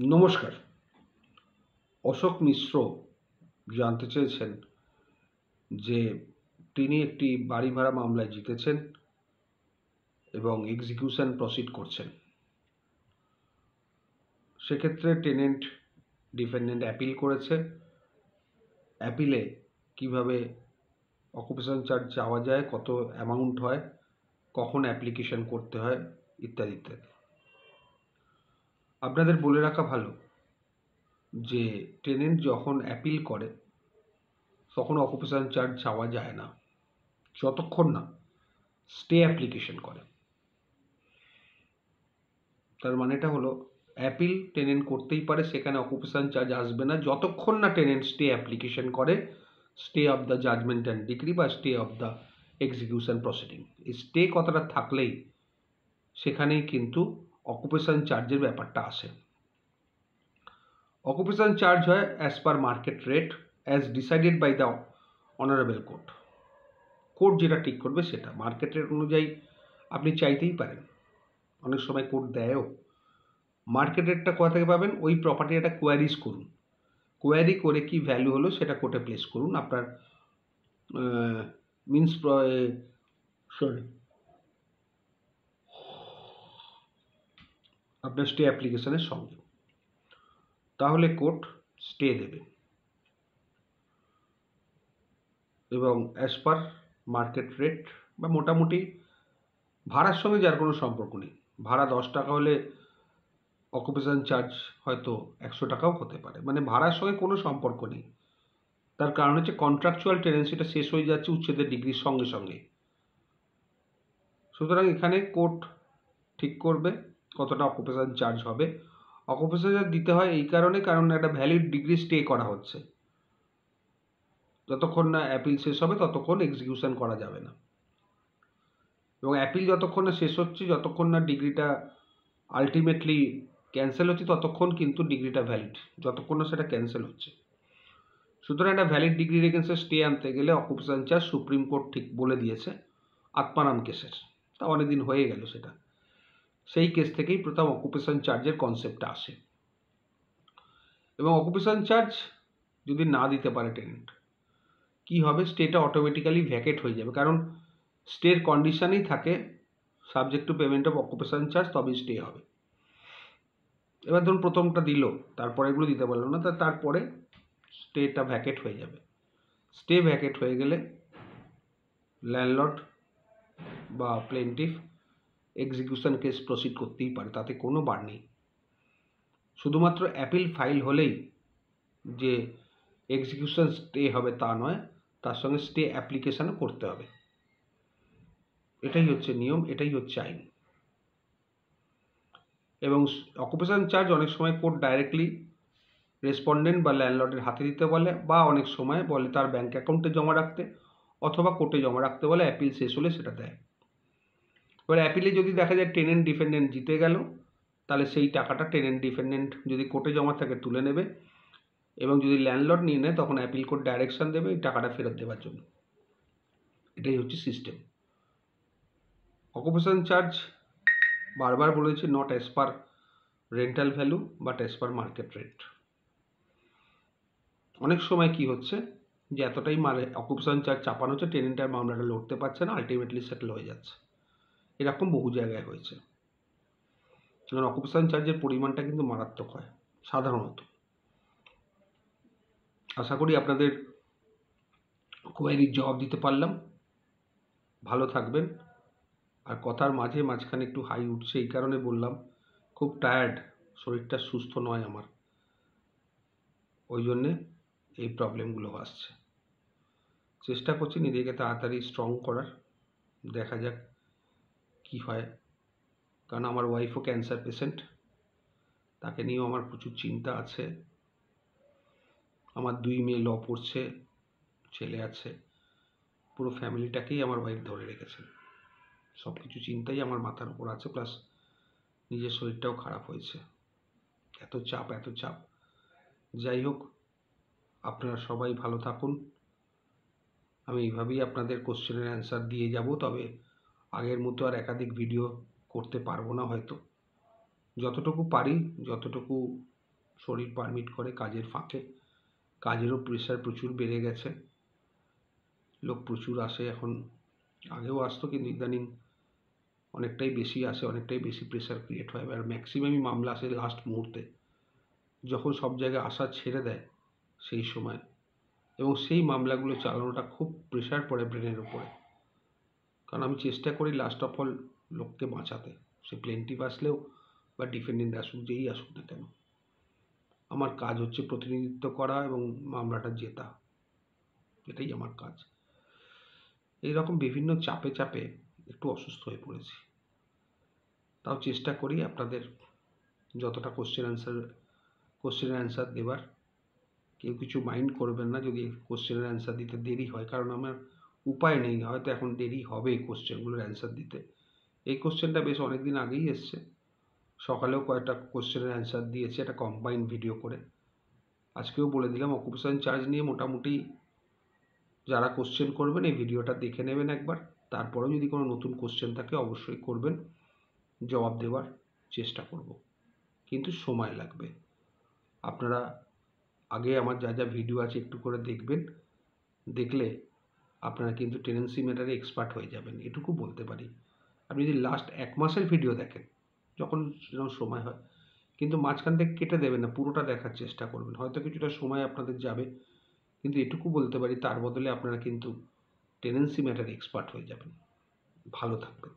নমস্কার। অশোক মিশ্র জানতে চেয়েছেন যে তিনি একটি বাড়ি ভাড়া মামলায় জিতেছেন এবং এক্সিকিউশন প্রসিড করছেন। সেক্ষেত্রে টেনেন্ট ডিফেন্ডেন্ট অ্যাপিল করেছে। অ্যাপিলে কিভাবে অকুপেশন চার্জ চাওয়া যায়, কত অ্যামাউন্ট হয়, কখন অ্যাপ্লিকেশন করতে হয় ইত্যাদি ইত্যাদি। আপনাদের বলে রাখা ভালো যে টেনেন্ট যখন অ্যাপিল করে তখন অকুপেশন চার্জ চাওয়া যায় না, যতক্ষণ না স্টে অ্যাপ্লিকেশন করে। তার মানেটা হলো অ্যাপিল টেনেন্ট করতেই পারে, সেখানে অকুপেশন চার্জ আসবে না যতক্ষণ না টেনেন্ট স্টে অ্যাপ্লিকেশন করে, stay of the judgement and decree বা stay of the execution proceeding. এই স্টে কথাটা থাকলেই সেখানেই কিন্তু অকুপেশন চার্জের ব্যাপারটা আসে। অকুপেশন চার্জ হয় as per market rate as decided by the honourable court. Court যেটা ঠিক করবে সেটা মার্কেট রেট অনুযায়ী আপনি চাইতেই পারেন, অনেক সময় কোর্ট দেয়ও। মার্কেট রেটটা কোথা থেকে পাবেন? ওই প্রপার্টির একটা কোয়ারিজ করুন, কোয়ারি করে কি ভ্যালু হলো সেটা কোর্টে প্লেস করুন আপনার মিনস আপনার স্টে অ্যাপ্লিকেশনের সঙ্গে, তাহলে কোর্ট স্টে দেবে এবং অ্যাজ পার মার্কেট রেট বা মোটামুটি ভাড়ার সঙ্গে যার কোনো সম্পর্ক নেই। ভাড়া 10 টাকা হলে অকুপেশন চার্জ হয়তো 100 টাকাও হতে পারে, মানে ভাড়ার সঙ্গে কোনো সম্পর্ক নেই। তার কারণ হচ্ছে কন্ট্রাকচুয়াল টেনেন্সিটা শেষ হয়ে যাচ্ছে উচ্ছেদের ডিগ্রির সঙ্গে সঙ্গে। সুতরাং এখানে কোর্ট ঠিক করবে কতটা অকুপেশন চার্জ হবে। অকুপেশন চার্জ দিতে হয় এই কারণে, কারণ একটা ভ্যালিড ডিগ্রি স্টে করা হচ্ছে। যতক্ষণ না অ্যাপিল শেষ হবে ততক্ষণ এক্সিকিউশন করা যাবে না, এবং অ্যাপিল যতক্ষণ না শেষ হচ্ছে, যতক্ষণ না ডিগ্রিটা আলটিমেটলি ক্যান্সেল হচ্ছে, ততক্ষণ কিন্তু ডিগ্রিটা ভ্যালিড, যতক্ষণ না সেটা ক্যান্সেল হচ্ছে। সুতরাং একটা ভ্যালিড ডিগ্রির এগেন্সে স্টে আনতে গেলে অকুপেশন চার্জ সুপ্রিম কোর্ট ঠিক বলে দিয়েছে আত্মারাম কেসের, তা অনেকদিন হয়ে গেল সেটা। সেই কেস থেকেই প্রথম অকুপেশন চার্জের কনসেপ্টটা আসে। এবং অকুপেশন চার্জ যদি না দিতে পারে টেনেন্ট, কি হবে? স্টেটা অটোমেটিক্যালি ভ্যাকেট হয়ে যাবে, কারণ স্টের কন্ডিশনেই থাকে subject to payment of occupation charge, তবেই স্টে হবে। এবার ধরুন প্রথমটা দিল, তারপরে এগুলো দিতে পারলো না, তারপরে স্টেটা ভ্যাকেট হয়ে যাবে। স্টে ভ্যাকেট হয়ে গেলে ল্যান্ডলর্ড বা প্লেন্টিফ এক্সিকিউশন কেস প্রসিড করতেই পারে, তাতে কোনো বার নেই। শুধুমাত্র অ্যাপিল ফাইল হলেই যে এক্সিকিউশন স্টে হবে তা নয়, তার সঙ্গে স্টে অ্যাপ্লিকেশনও করতে হবে। এটাই হচ্ছে নিয়ম, এটাই হচ্ছে আইন। এবং অকুপেশন চার্জ অনেক সময় কোর্ট ডাইরেক্টলি রেসপন্ডেন্ট বা ল্যান্ডলর্ডের হাতে দিতে বলে, বা অনেক সময় বলে তার ব্যাঙ্ক অ্যাকাউন্টে জমা রাখতে, অথবা কোর্টে জমা রাখতে বলে, অ্যাপিল শেষ হলে সেটা দেয়। এবার অ্যাপিলে যদি দেখা যায় টেনেন্ট ডিফেন্ডেন্ট জিতে গেল, তাহলে সেই টাকাটা টেনেন্ট ডিফেন্ডেন্ট যদি কোর্টে জমা থাকে তুলে নেবে, এবং যদি ল্যান্ডলর্ড নিয়ে নেয় তখন অ্যাপিল কোর্ট ডাইরেকশন দেবে এই টাকাটা ফেরত দেওয়ার জন্য। এটাই হচ্ছে সিস্টেম। অকুপেশন চার্জ বারবার বলেছি, not as per rental value but as per market rate. অনেক সময় কি হচ্ছে যে এতটাই অকুপেশন চার্জ চাপানো হচ্ছে, টেনেন্টের মামলাটা লড়তে পারছে না, আলটিমেটলি সেটেল হয়ে যাচ্ছে। এরকম বহু জায়গায় হয়েছে। কারণ অকুপেশন চার্জের পরিমাণটা কিন্তু মারাত্মক হয় সাধারণত। আশা করি আপনাদের কোয়ারির জবাব দিতে পারলাম। ভালো থাকবেন। আর কথার মাঝখানে একটু হাই উঠছে, এই কারণে বললাম, খুব টায়ার্ড, শরীরটা সুস্থ নয় আমার, ওই জন্যে এই প্রবলেমগুলো আসছে। চেষ্টা করছি নিজেকে তাড়াতাড়ি স্ট্রং করার, দেখা যাক কি হয়। কারণ আমার ওয়াইফও ক্যান্সার পেশেন্ট, তাকে নিয়েও আমার প্রচুর চিন্তা আছে। আমার 2 মেয়ে ল পড়ছে, ছেলে আছে, পুরো ফ্যামিলিটাকেই আমার ওয়াইফ ধরে রেখেছেন। সব কিছু চিন্তাই আমার মাথার উপর আছে, প্লাস নিজের শরীরটাও খারাপ হয়েছে। এত চাপ। যাই হোক, আপনারা সবাই ভালো থাকুন। আমি এইভাবেই আপনাদের কোশ্চেনের অ্যান্সার দিয়ে যাব, তবে আগের মতো আর একাধিক ভিডিও করতে পারবো না হয়তো। যতটুকু পারি, যতটুকু শরীর পারমিট করে, কাজের ফাঁকে। কাজেরও প্রেশার প্রচুর বেড়ে গেছে, লোক প্রচুর আসে এখন। আগেও আসতো, কিন্তু ইদানিং অনেকটাই বেশি আসে, অনেকটাই বেশি প্রেশার ক্রিয়েট হয়। আর ম্যাক্সিমামই মামলা আসে লাস্ট মুহূর্তে, যখন সব জায়গায় আসা ছেড়ে দেয় সেই সময়। এবং সেই মামলাগুলো চালানোটা খুব প্রেশার পড়ে ব্রেনের উপরে। কারণ আমি চেষ্টা করি লাস্ট অফ অল লোককে বাঁচাতে, সে প্লেন্টিফ আসলেও বা ডিফেন্ডেন্ট আসুক, যেই আসুক না কেন। আমার কাজ হচ্ছে প্রতিনিধিত্ব করা এবং মামলাটা জেতা, এটাই আমার কাজ। এইরকম বিভিন্ন চাপে চাপে একটু অসুস্থ হয়ে পড়েছি। তাও চেষ্টা করি আপনাদের যতটা কোশ্চেনের অ্যান্সার দেবার। কেউ কিছু মাইন্ড করবেন না যদি কোশ্চেনের অ্যান্সার দিতে দেরি হয়, কারণ আমার উপায় নেই, হয়তো এখন দেরি হবে কোশ্চেনগুলোর অ্যান্সার দিতে। এই কোশ্চেনটা বেশ অনেকদিন আগেই এসছে, সকালেও কয়েকটা কোশ্চেনের অ্যান্সার দিয়েছে, একটা কম্বাইন্ড ভিডিও করে। আজকেও বলে দিলাম, অকুপেশন চার্জ নিয়ে মোটামুটি যারা কোশ্চেন করবেন এই ভিডিওটা দেখে নেবেন একবার। তারপরেও যদি কোনো নতুন কোশ্চেন থাকে অবশ্যই করবেন, জবাব দেওয়ার চেষ্টা করব, কিন্তু সময় লাগবে। আপনারা আগে আমার যা যা ভিডিও আছে একটু করে দেখবেন, দেখলে আপনারা কিন্তু টেনেন্সি ম্যাটারে এক্সপার্ট হয়ে যাবেন, এটুকু বলতে পারি। আপনি যদি লাস্ট 1 মাসের ভিডিও দেখেন, যখন যেরকম সময় হয়, কিন্তু মাঝখান থেকে কেটে দেবেন না, পুরোটা দেখার চেষ্টা করবেন। হয়তো কিছুটা সময় আপনাদের যাবে, কিন্তু এটুকু বলতে পারি তার বদলে আপনারা কিন্তু টেনেন্সি ম্যাটারে এক্সপার্ট হয়ে যাবেন। ভালো থাকবেন।